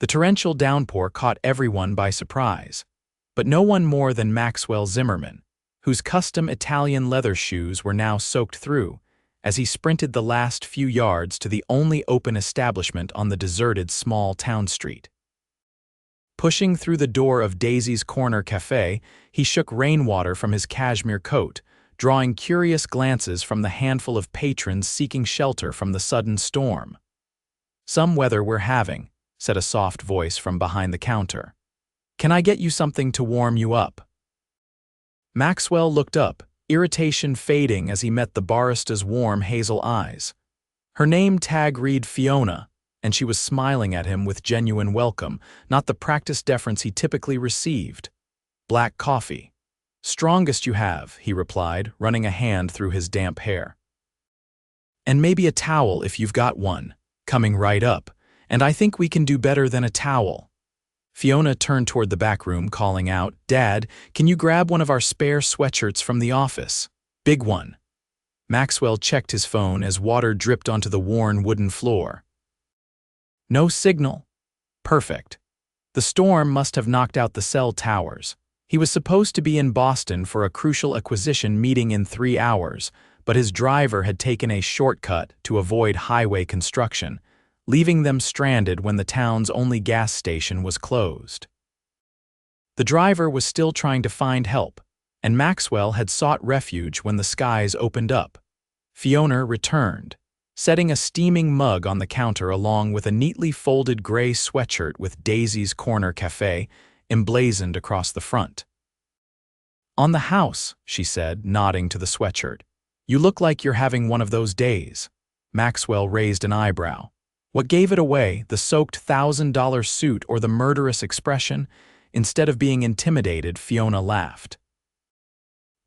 The torrential downpour caught everyone by surprise, but no one more than Maxwell Zimmerman, whose custom Italian leather shoes were now soaked through, as he sprinted the last few yards to the only open establishment on the deserted small town street. Pushing through the door of Daisy's Corner Café, he shook rainwater from his cashmere coat, drawing curious glances from the handful of patrons seeking shelter from the sudden storm. "Some weather we're having," said a soft voice from behind the counter. "Can I get you something to warm you up?" Maxwell looked up, irritation fading as he met the barista's warm hazel eyes. Her name tag read Fiona, and she was smiling at him with genuine welcome, not the practiced deference he typically received. "Black coffee." "Strongest you have," he replied, running a hand through his damp hair. "And maybe a towel if you've got one. Coming right up. And I think we can do better than a towel." Fiona turned toward the back room, calling out, "Dad, can you grab one of our spare sweatshirts from the office? Big one." Maxwell checked his phone as water dripped onto the worn wooden floor. "No signal." Perfect. The storm must have knocked out the cell towers. He was supposed to be in Boston for a crucial acquisition meeting in 3 hours, but his driver had taken a shortcut to avoid highway construction, leaving them stranded when the town's only gas station was closed. The driver was still trying to find help, and Maxwell had sought refuge when the skies opened up. Fiona returned, setting a steaming mug on the counter along with a neatly folded gray sweatshirt with Daisy's Corner Café emblazoned across the front. "On the house," she said, nodding to the sweatshirt. "You look like you're having one of those days." Maxwell raised an eyebrow. What gave it away, the soaked $1,000 suit or the murderous expression? Instead of being intimidated, Fiona laughed.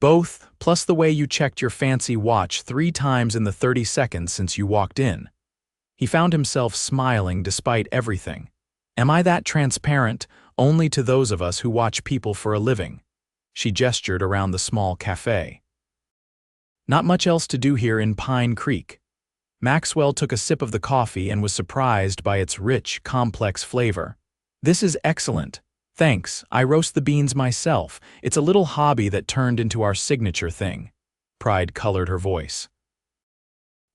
"Both, plus the way you checked your fancy watch 3 times in the 30 seconds since you walked in." He found himself smiling despite everything. "Am I that transparent? Only to those of us who watch people for a living." She gestured around the small cafe. "Not much else to do here in Pine Creek." Maxwell took a sip of the coffee and was surprised by its rich, complex flavor. "This is excellent. Thanks, I roast the beans myself. It's a little hobby that turned into our signature thing." Pride colored her voice.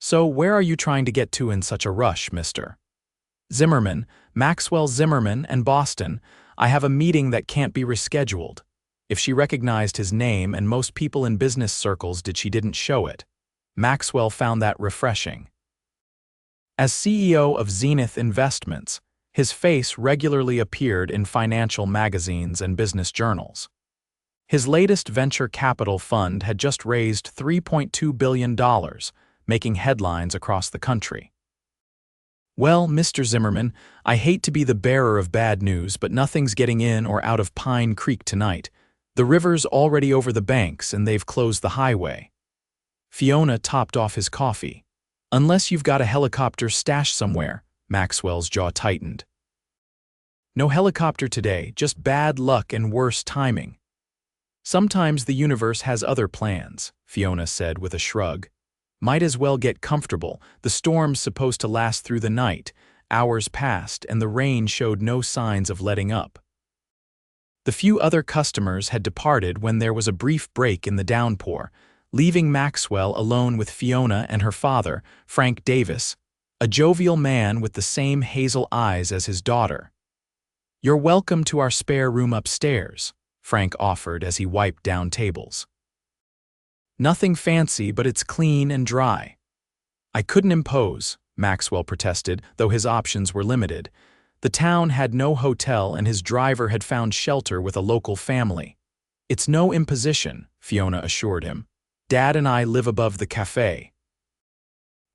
"So where are you trying to get to in such a rush, Mr. Zimmerman, Maxwell Zimmerman and Boston? I have a meeting that can't be rescheduled." If she recognized his name, and most people in business circles did, she didn't show it. Maxwell found that refreshing. As CEO of Zenith Investments, his face regularly appeared in financial magazines and business journals. His latest venture capital fund had just raised $3.2 billion, making headlines across the country. "Well, Mr. Zimmerman, I hate to be the bearer of bad news, but nothing's getting in or out of Pine Creek tonight. The river's already over the banks and they've closed the highway." Fiona topped off his coffee. "Unless you've got a helicopter stashed somewhere." Maxwell's jaw tightened. "No helicopter today, just bad luck and worse timing." "Sometimes the universe has other plans," Fiona said with a shrug. "Might as well get comfortable. The storm's supposed to last through the night." Hours passed and the rain showed no signs of letting up. The few other customers had departed when there was a brief break in the downpour, leaving Maxwell alone with Fiona and her father, Frank Davis, a jovial man with the same hazel eyes as his daughter. "You're welcome to our spare room upstairs," Frank offered as he wiped down tables. "Nothing fancy, but it's clean and dry." "I couldn't impose," Maxwell protested, though his options were limited. The town had no hotel and his driver had found shelter with a local family. "It's no imposition," Fiona assured him. "Dad and I live above the cafe."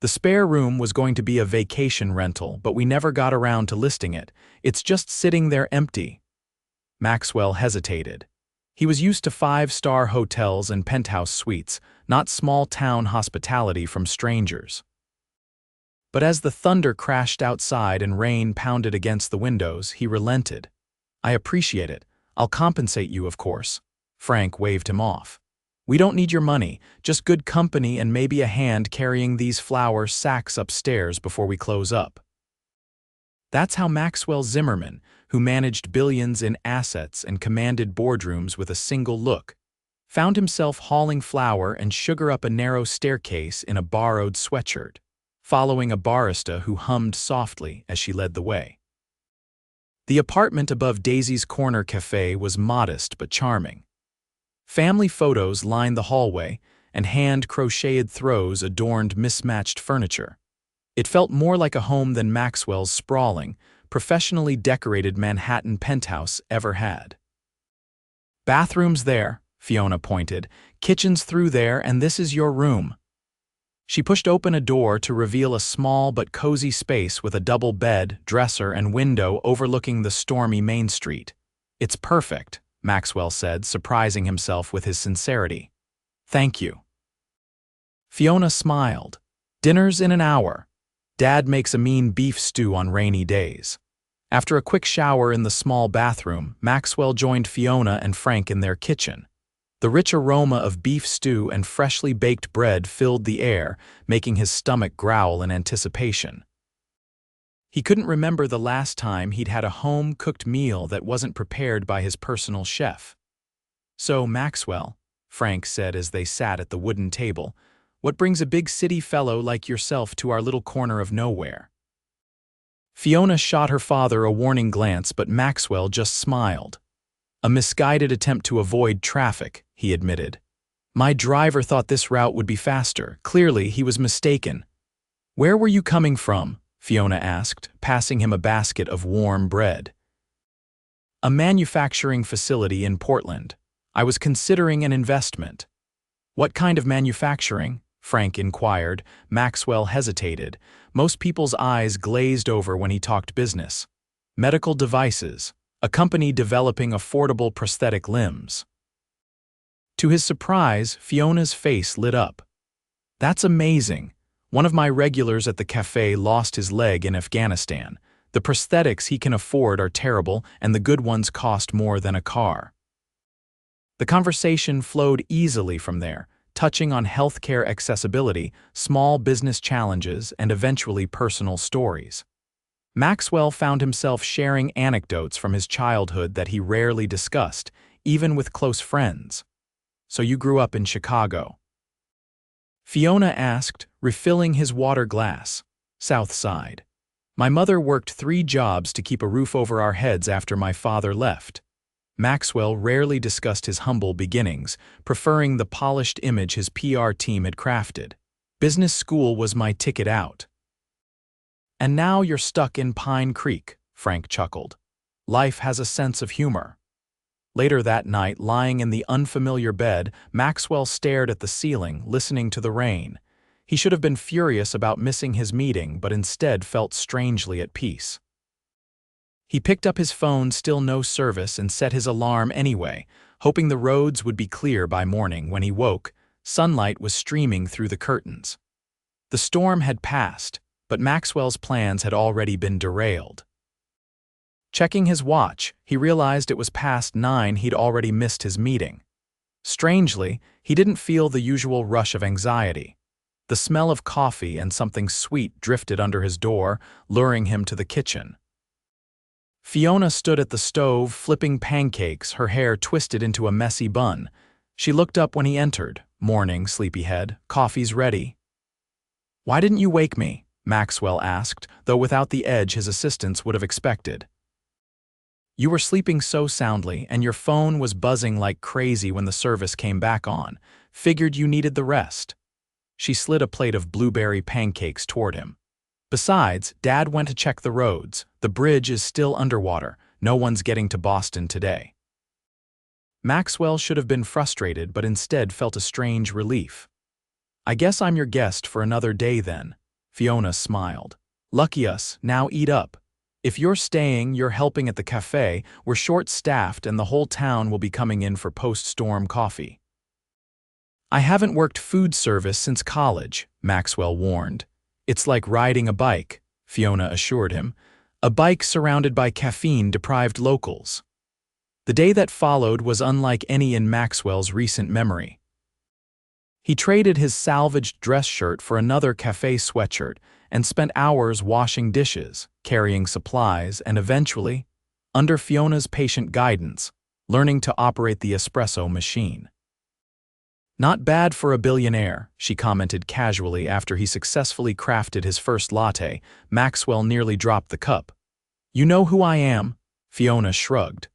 The spare room was going to be a vacation rental, but we never got around to listing it. It's just sitting there empty. Maxwell hesitated. He was used to 5-star hotels and penthouse suites, not small-town hospitality from strangers. But as the thunder crashed outside and rain pounded against the windows, he relented. "I appreciate it. I'll compensate you, of course." Frank waved him off. "We don't need your money, just good company and maybe a hand carrying these flour sacks upstairs before we close up." That's how Maxwell Zimmerman, who managed billions in assets and commanded boardrooms with a single look, found himself hauling flour and sugar up a narrow staircase in a borrowed sweatshirt, following a barista who hummed softly as she led the way. The apartment above Daisy's Corner Café was modest but charming. Family photos lined the hallway, and hand-crocheted throws adorned mismatched furniture. It felt more like a home than Maxwell's sprawling, professionally decorated Manhattan penthouse ever had. "Bathrooms there," Fiona pointed, "kitchen's through there, and this is your room." She pushed open a door to reveal a small but cozy space with a double bed, dresser, and window overlooking the stormy Main Street. "It's perfect," Maxwell said, surprising himself with his sincerity. "Thank you." Fiona smiled. "Dinner's in an hour. Dad makes a mean beef stew on rainy days." After a quick shower in the small bathroom, Maxwell joined Fiona and Frank in their kitchen. The rich aroma of beef stew and freshly baked bread filled the air, making his stomach growl in anticipation. He couldn't remember the last time he'd had a home-cooked meal that wasn't prepared by his personal chef. "So, Maxwell," Frank said as they sat at the wooden table, "what brings a big city fellow like yourself to our little corner of nowhere?" Fiona shot her father a warning glance, but Maxwell just smiled. "A misguided attempt to avoid traffic," he admitted. "My driver thought this route would be faster. Clearly, he was mistaken." "Where were you coming from?" Fiona asked, passing him a basket of warm bread. "A manufacturing facility in Portland. I was considering an investment." "What kind of manufacturing?" Frank inquired. Maxwell hesitated. Most people's eyes glazed over when he talked business. "Medical devices. A company developing affordable prosthetic limbs." To his surprise, Fiona's face lit up. "That's amazing. One of my regulars at the cafe lost his leg in Afghanistan. The prosthetics he can afford are terrible, and the good ones cost more than a car." The conversation flowed easily from there, touching on healthcare accessibility, small business challenges, and eventually personal stories. Maxwell found himself sharing anecdotes from his childhood that he rarely discussed, even with close friends. "So you grew up in Chicago?" Fiona asked, refilling his water glass. "South Side. My mother worked 3 jobs to keep a roof over our heads after my father left." Maxwell rarely discussed his humble beginnings, preferring the polished image his PR team had crafted. "Business school was my ticket out." "And now you're stuck in Pine Creek," Frank chuckled. "Life has a sense of humor." Later that night, lying in the unfamiliar bed, Maxwell stared at the ceiling, listening to the rain. He should have been furious about missing his meeting, but instead felt strangely at peace. He picked up his phone, still no service, and set his alarm anyway, hoping the roads would be clear by morning. When he woke, sunlight was streaming through the curtains. The storm had passed, but Maxwell's plans had already been derailed. Checking his watch, he realized it was past 9. He'd already missed his meeting. Strangely, he didn't feel the usual rush of anxiety. The smell of coffee and something sweet drifted under his door, luring him to the kitchen. Fiona stood at the stove, flipping pancakes, her hair twisted into a messy bun. She looked up when he entered. "Morning, sleepyhead. Coffee's ready." "Why didn't you wake me?" Maxwell asked, though without the edge his assistants would have expected. "You were sleeping so soundly, and your phone was buzzing like crazy when the service came back on. Figured you needed the rest." She slid a plate of blueberry pancakes toward him. "Besides, Dad went to check the roads. The bridge is still underwater. No one's getting to Boston today." Maxwell should have been frustrated, but instead felt a strange relief. "I guess I'm your guest for another day then." Fiona smiled. "Lucky us, now eat up. If you're staying, you're helping at the cafe. We're short-staffed and the whole town will be coming in for post-storm coffee." "I haven't worked food service since college," Maxwell warned. "It's like riding a bike," Fiona assured him. "A bike surrounded by caffeine-deprived locals." The day that followed was unlike any in Maxwell's recent memory. He traded his salvaged dress shirt for another Café sweatshirt and spent hours washing dishes, carrying supplies, and eventually, under Fiona's patient guidance, learning to operate the espresso machine. "Not bad for a billionaire," she commented casually after he successfully crafted his first latte. Maxwell nearly dropped the cup. "You know who I am?" Fiona shrugged.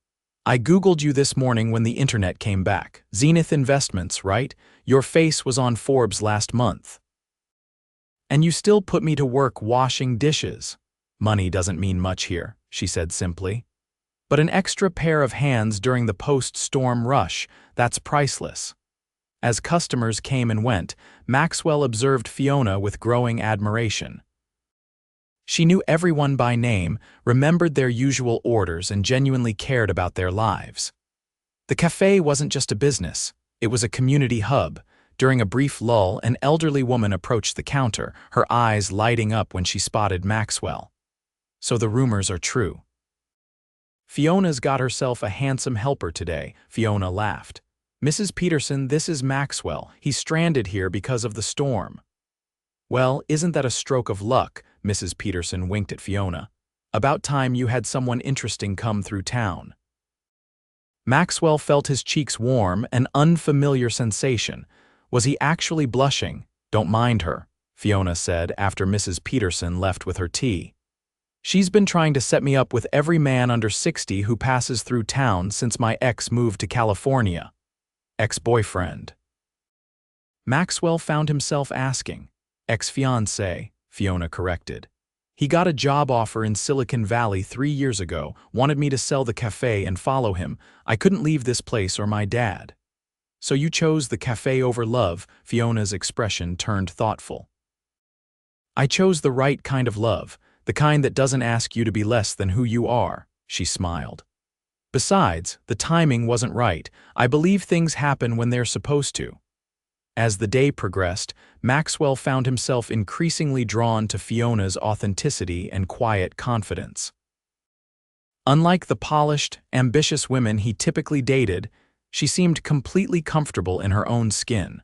"I Googled you this morning when the internet came back. Zenith Investments, right? Your face was on Forbes last month. And you still put me to work washing dishes." "Money doesn't mean much here," she said simply. "But an extra pair of hands during the post-storm rush, that's priceless." As customers came and went, Maxwell observed Fiona with growing admiration. She knew everyone by name, remembered their usual orders, and genuinely cared about their lives. The café wasn't just a business, it was a community hub. During a brief lull, an elderly woman approached the counter, her eyes lighting up when she spotted Maxwell. "So the rumors are true." "Fiona's got herself a handsome helper today," Fiona laughed. "Mrs. Peterson, this is Maxwell. He's stranded here because of the storm." "Well, isn't that a stroke of luck?" Mrs. Peterson winked at Fiona. "About time you had someone interesting come through town." Maxwell felt his cheeks warm, an unfamiliar sensation. Was he actually blushing? "Don't mind her," Fiona said after Mrs. Peterson left with her tea. "She's been trying to set me up with every man under 60 who passes through town since my ex moved to California." Ex-boyfriend. Maxwell found himself asking. Ex-fiancé, Fiona corrected. "He got a job offer in Silicon Valley 3 years ago, wanted me to sell the café and follow him. I couldn't leave this place or my dad." "So you chose the café over love?" Fiona's expression turned thoughtful. "I chose the right kind of love, the kind that doesn't ask you to be less than who you are," she smiled. "Besides, the timing wasn't right. I believe things happen when they're supposed to." As the day progressed, Maxwell found himself increasingly drawn to Fiona's authenticity and quiet confidence. Unlike the polished, ambitious women he typically dated, she seemed completely comfortable in her own skin,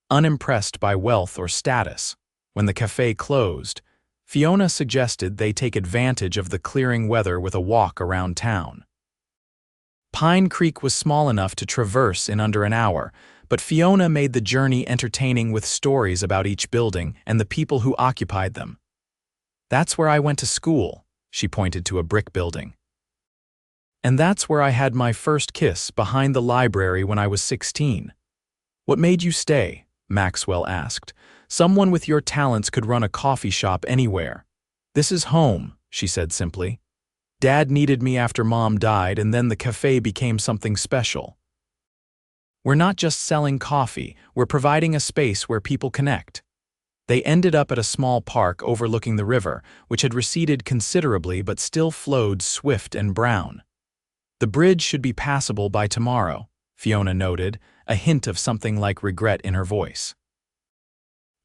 unimpressed by wealth or status. When the café closed, Fiona suggested they take advantage of the clearing weather with a walk around town. Pine Creek was small enough to traverse in under an hour, but Fiona made the journey entertaining with stories about each building and the people who occupied them. "That's where I went to school," she pointed to a brick building. "And that's where I had my first kiss, behind the library when I was 16. "What made you stay?" Maxwell asked. "Someone with your talents could run a coffee shop anywhere." "This is home," she said simply. "Dad needed me after Mom died, and then the café became something special. We're not just selling coffee, we're providing a space where people connect." They ended up at a small park overlooking the river, which had receded considerably but still flowed swift and brown. "The bridge should be passable by tomorrow," Fiona noted, a hint of something like regret in her voice.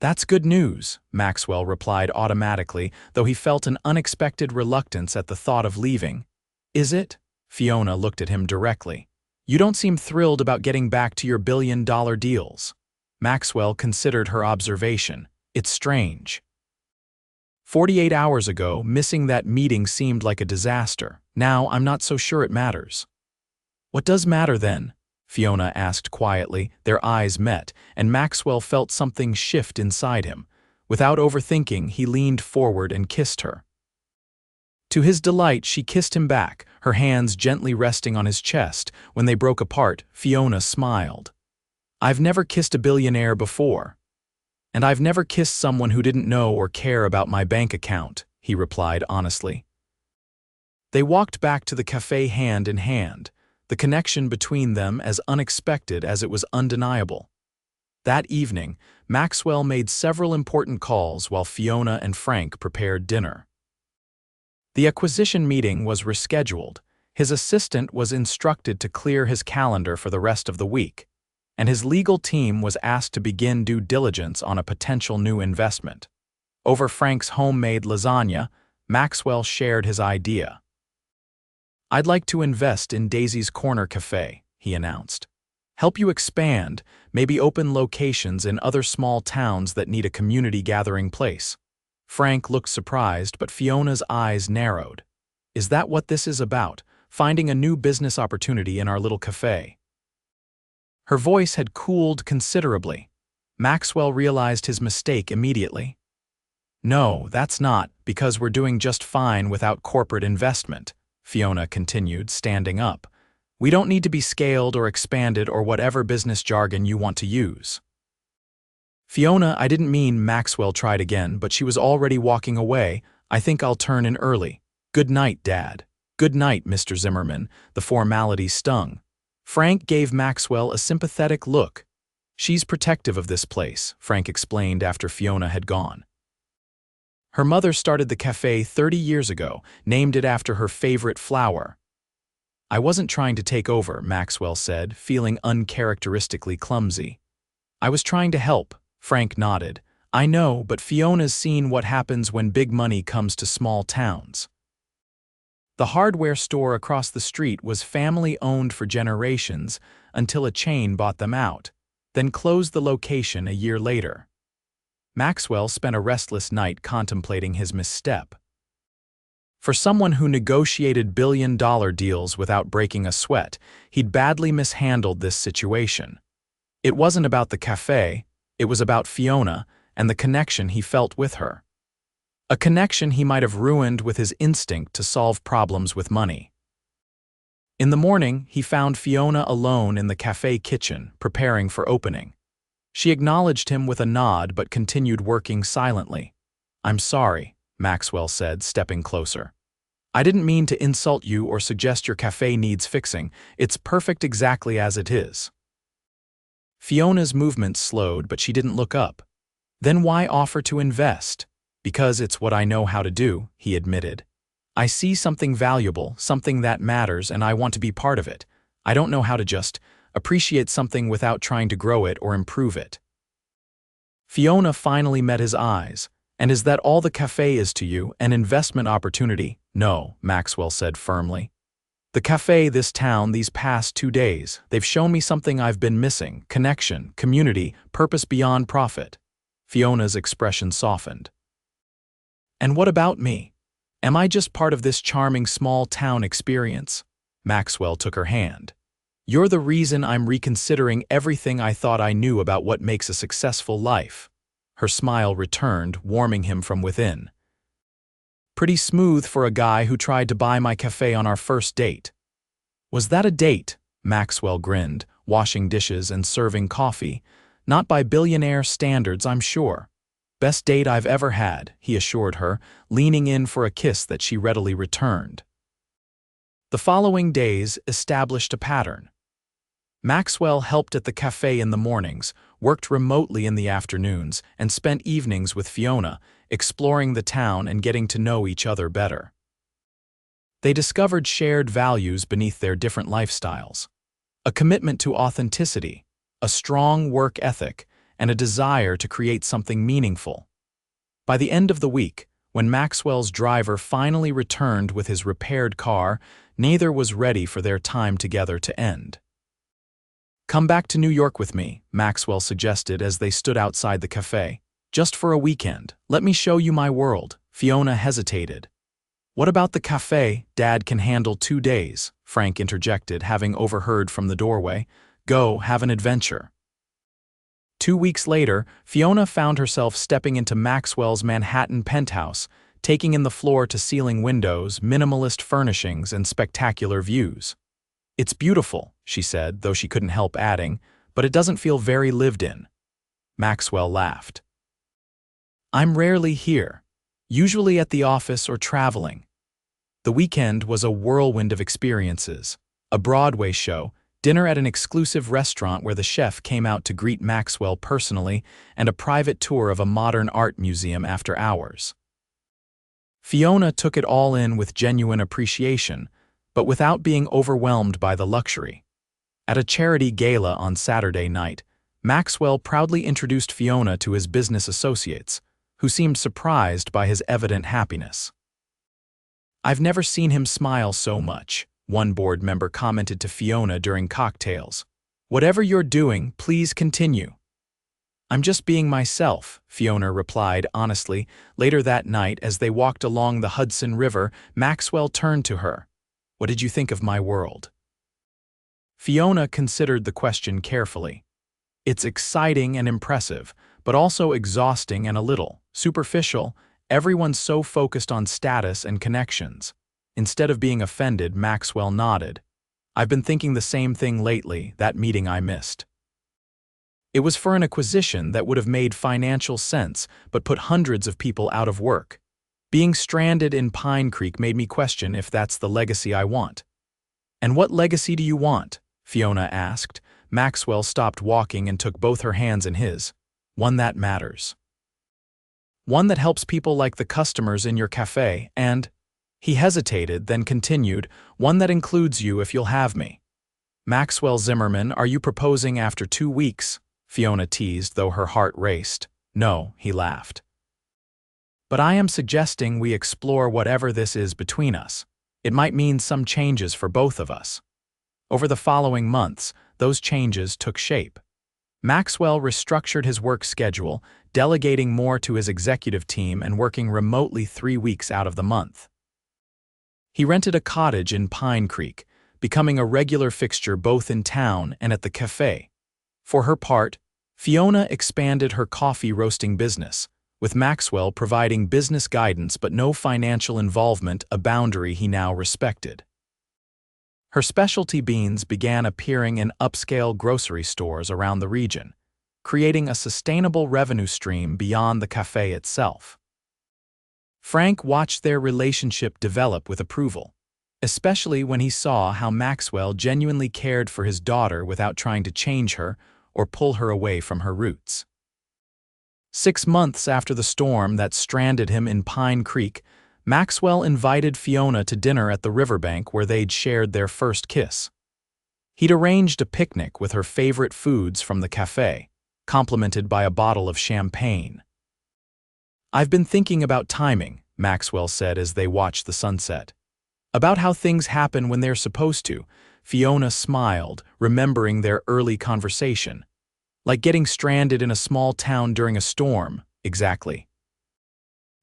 "That's good news," Maxwell replied automatically, though he felt an unexpected reluctance at the thought of leaving. "Is it?" Fiona looked at him directly. "You don't seem thrilled about getting back to your billion-dollar deals." Maxwell considered her observation. "It's strange. 48 hours ago, missing that meeting seemed like a disaster. Now I'm not so sure it matters." "What does matter then?" Fiona asked quietly. Their eyes met, and Maxwell felt something shift inside him. Without overthinking, he leaned forward and kissed her. To his delight, she kissed him back, her hands gently resting on his chest. When they broke apart, Fiona smiled. "I've never kissed a billionaire before. And I've never kissed someone who didn't know or care about my bank account," he replied honestly. They walked back to the café hand in hand, the connection between them as unexpected as it was undeniable. That evening, Maxwell made several important calls while Fiona and Frank prepared dinner. The acquisition meeting was rescheduled. His assistant was instructed to clear his calendar for the rest of the week, and his legal team was asked to begin due diligence on a potential new investment. Over Frank's homemade lasagna, Maxwell shared his idea. "I'd like to invest in Daisy's Corner Café," he announced. help you expand, maybe open locations in other small towns that need a community gathering place. Frank looked surprised, but Fiona's eyes narrowed. Is that what this is about? Finding a new business opportunity in our little cafe? Her voice had cooled considerably. Maxwell realized his mistake immediately. No, that's not, because we're doing just fine without corporate investment, Fiona continued, standing up. We don't need to be scaled or expanded or whatever business jargon you want to use. Fiona, I didn't mean. Maxwell tried again, but she was already walking away. I think I'll turn in early. Good night, Dad. Good night, Mr. Zimmerman. The formality stung. Frank gave Maxwell a sympathetic look. She's protective of this place, Frank explained after Fiona had gone. Her mother started the cafe 30 years ago, named it after her favorite flower. I wasn't trying to take over, Maxwell said, feeling uncharacteristically clumsy. I was trying to help, Frank nodded. I know, but Fiona's seen what happens when big money comes to small towns. The hardware store across the street was family-owned for generations until a chain bought them out, then closed the location a year later. Maxwell spent a restless night contemplating his misstep. For someone who negotiated billion-dollar deals without breaking a sweat, he'd badly mishandled this situation. It wasn't about the cafe, it was about Fiona and the connection he felt with her. A connection he might have ruined with his instinct to solve problems with money. In the morning, he found Fiona alone in the cafe kitchen, preparing for opening. She acknowledged him with a nod but continued working silently. I'm sorry, Maxwell said, stepping closer. I didn't mean to insult you or suggest your cafe needs fixing. It's perfect exactly as it is. Fiona's movements slowed, but she didn't look up. Then why offer to invest? Because it's what I know how to do, he admitted. I see something valuable, something that matters, and I want to be part of it. I don't know how to just appreciate something without trying to grow it or improve it. Fiona finally met his eyes. And is that all the cafe is to you, an investment opportunity? No, Maxwell said firmly. The cafe, this town, these past 2 days, they've shown me something I've been missing: connection, community, purpose beyond profit. Fiona's expression softened. And what about me? Am I just part of this charming small town experience? Maxwell took her hand. You're the reason I'm reconsidering everything I thought I knew about what makes a successful life. Her smile returned, warming him from within. Pretty smooth for a guy who tried to buy my cafe on our first date. Was that a date? Maxwell grinned, washing dishes and serving coffee. Not by billionaire standards, I'm sure. Best date I've ever had, he assured her, leaning in for a kiss that she readily returned. The following days established a pattern. Maxwell helped at the cafe in the mornings, worked remotely in the afternoons, and spent evenings with Fiona, exploring the town and getting to know each other better. They discovered shared values beneath their different lifestyles. A commitment to authenticity, a strong work ethic, and a desire to create something meaningful. By the end of the week, when Maxwell's driver finally returned with his repaired car, neither was ready for their time together to end. Come back to New York with me, Maxwell suggested as they stood outside the cafe. Just for a weekend. Let me show you my world. Fiona hesitated. What about the cafe? Dad can handle 2 days, Frank interjected, having overheard from the doorway. Go, have an adventure. 2 weeks later, Fiona found herself stepping into Maxwell's Manhattan penthouse, taking in the floor-to-ceiling windows, minimalist furnishings, and spectacular views. It's beautiful, she said, though she couldn't help adding, but it doesn't feel very lived in. Maxwell laughed. I'm rarely here, usually at the office or traveling. The weekend was a whirlwind of experiences: a Broadway show, dinner at an exclusive restaurant where the chef came out to greet Maxwell personally, and a private tour of a modern art museum after hours. Fiona took it all in with genuine appreciation, but without being overwhelmed by the luxury. At a charity gala on Saturday night, Maxwell proudly introduced Fiona to his business associates, who seemed surprised by his evident happiness. I've never seen him smile so much, one board member commented to Fiona during cocktails. Whatever you're doing, please continue. I'm just being myself, Fiona replied honestly. Later that night, as they walked along the Hudson River, Maxwell turned to her. What did you think of my world? Fiona considered the question carefully. It's exciting and impressive, but also exhausting and a little superficial. Everyone's so focused on status and connections. Instead of being offended, Maxwell nodded. I've been thinking the same thing lately, that meeting I missed. It was for an acquisition that would have made financial sense, but put hundreds of people out of work. Being stranded in Pine Creek made me question if that's the legacy I want. And what legacy do you want? Fiona asked. Maxwell stopped walking and took both her hands in his. One that matters. One that helps people like the customers in your cafe, and… He hesitated, then continued, one that includes you if you'll have me. Maxwell Zimmerman, are you proposing after 2 weeks? Fiona teased, though her heart raced. No, he laughed. But I am suggesting we explore whatever this is between us. It might mean some changes for both of us. Over the following months, those changes took shape. Maxwell restructured his work schedule, delegating more to his executive team and working remotely 3 weeks out of the month. He rented a cottage in Pine Creek, becoming a regular fixture both in town and at the cafe. For her part, Fiona expanded her coffee roasting business, with Maxwell providing business guidance but no financial involvement, a boundary he now respected. Her specialty beans began appearing in upscale grocery stores around the region, creating a sustainable revenue stream beyond the cafe itself. Frank watched their relationship develop with approval, especially when he saw how Maxwell genuinely cared for his daughter without trying to change her or pull her away from her roots. 6 months after the storm that stranded him in Pine Creek, Maxwell invited Fiona to dinner at the riverbank where they'd shared their first kiss. He'd arranged a picnic with her favorite foods from the cafe, complemented by a bottle of champagne. I've been thinking about timing, Maxwell said as they watched the sunset. About how things happen when they're supposed to. Fiona smiled, remembering their early conversation. Like getting stranded in a small town during a storm, exactly.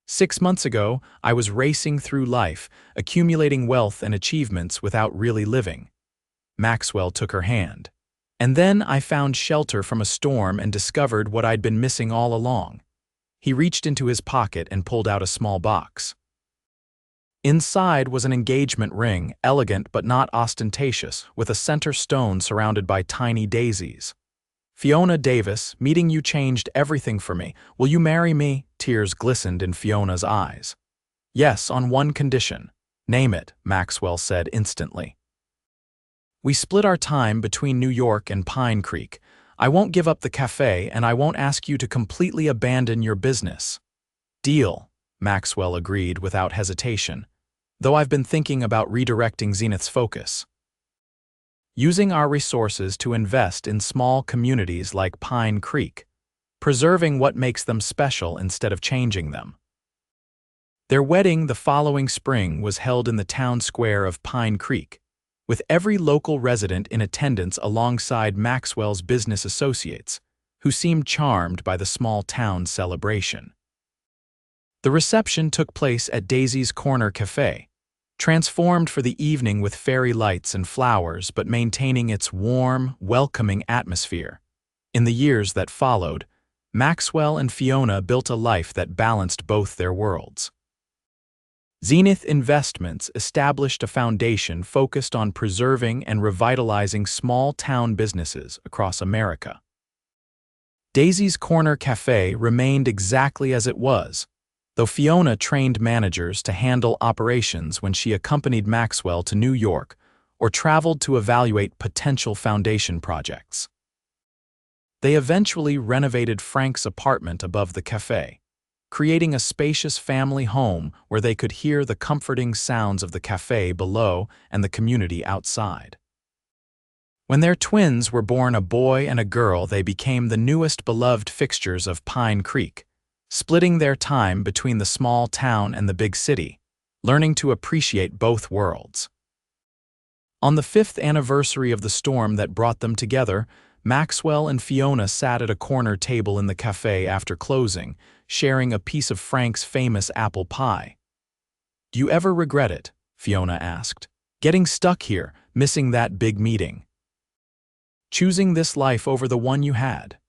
6 months ago, I was racing through life, accumulating wealth and achievements without really living. Maxwell took her hand. And then I found shelter from a storm and discovered what I'd been missing all along. He reached into his pocket and pulled out a small box. Inside was an engagement ring, elegant but not ostentatious, with a center stone surrounded by tiny daisies. Fiona Davis, meeting you changed everything for me. Will you marry me? Tears glistened in Fiona's eyes. Yes, on one condition. Name it, Maxwell said instantly. We split our time between New York and Pine Creek. I won't give up the cafe, and I won't ask you to completely abandon your business. Deal, Maxwell agreed without hesitation, though I've been thinking about redirecting Zenith's focus. Using our resources to invest in small communities like Pine Creek, preserving what makes them special instead of changing them. Their wedding the following spring was held in the town square of Pine Creek, with every local resident in attendance alongside Maxwell's business associates, who seemed charmed by the small town celebration. The reception took place at Daisy's Corner Café, transformed for the evening with fairy lights and flowers but maintaining its warm, welcoming atmosphere. In the years that followed, Maxwell and Fiona built a life that balanced both their worlds. Zenith Investments established a foundation focused on preserving and revitalizing small-town businesses across America. Daisy's Corner Café remained exactly as it was, though Fiona trained managers to handle operations when she accompanied Maxwell to New York or traveled to evaluate potential foundation projects. They eventually renovated Frank's apartment above the café, creating a spacious family home where they could hear the comforting sounds of the café below and the community outside. When their twins were born, a boy and a girl, they became the newest beloved fixtures of Pine Creek, splitting their time between the small town and the big city, learning to appreciate both worlds. On the 5th anniversary of the storm that brought them together, Maxwell and Fiona sat at a corner table in the café after closing, sharing a piece of Frank's famous apple pie. "Do you ever regret it?" Fiona asked. "Getting stuck here, missing that big meeting. Choosing this life over the one you had?"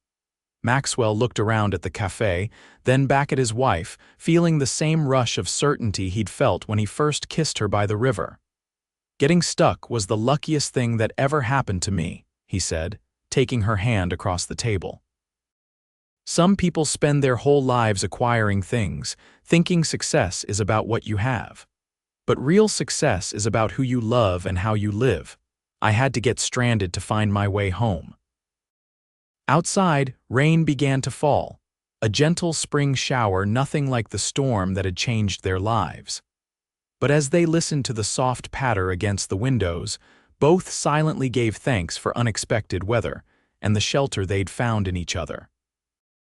Maxwell looked around at the café, then back at his wife, feeling the same rush of certainty he'd felt when he first kissed her by the river. "Getting stuck was the luckiest thing that ever happened to me," he said, taking her hand across the table. "Some people spend their whole lives acquiring things, thinking success is about what you have. But real success is about who you love and how you live. I had to get stranded to find my way home." Outside, rain began to fall, a gentle spring shower, nothing like the storm that had changed their lives. But as they listened to the soft patter against the windows, both silently gave thanks for unexpected weather and the shelter they'd found in each other.